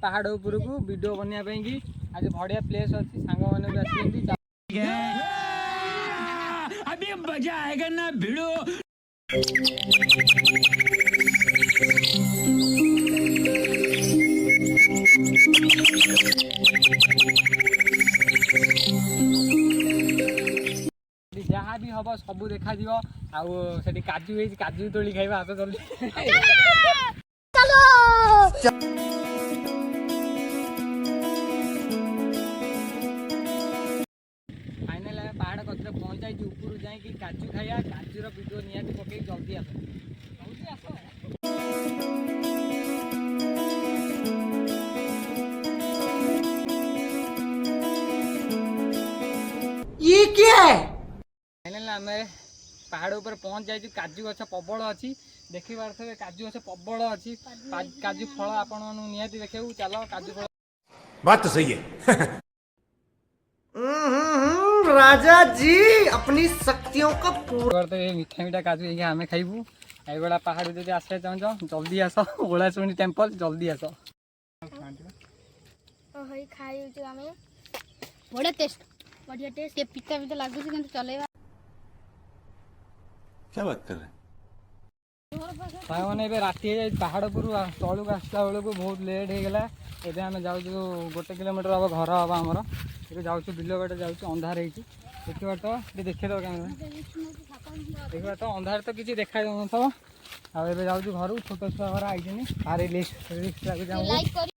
पहाड़ ऊपर को वीडियो बनवाई कि आज बढ़िया प्लेस अच्छी सांग मैंने भी आसी अभी मजा आएगा ना भिड़ो। जहाँ भी हम सब देखा आउ काजू है काजू तोली खाइबा आस चल फाइनल आम पहाड़ कतरे पहुँच जाए ऊपर जाए काजू खाइबा काजूर वीडियो निहाती पकई जल्दी आस जल्दी आस ये क्या है? फाइनल आम पहाड़ ऊपर पहुँच जाए काजू गछ प्रबल अच्छी देखी पारे काजू गछ प्रबल अच्छी काजू फल आपण निहाती देखा चलो काजू फल बात तो सही है। राजा जी अपनी शक्तियों का पूरा तो ये मीठा मीठा काजू ये आम खाइबू ये पहाड़ जब आसे चाहूँ जल्दी आस ओला शुणी टेम्पल जल्दी आस बढ़िया टेस्ट ये पिता पिता लागुच कि चलेगा क्या बात कर रहे हैं? मैंने राति पहाड़ पर तलू आसला बेलू बहुत लेट हो गला एवं आम जाऊँ 1 किलोमीटर हम घर हम आमर ये जाऊँ बिल बाटे जाऊँ अंधार देखा तो ये देखे दो देखा तो अंधार तो किसी देखा जाऊन आए जाऊँ घर छोट छुआ घर आई भारी रिस्क लगे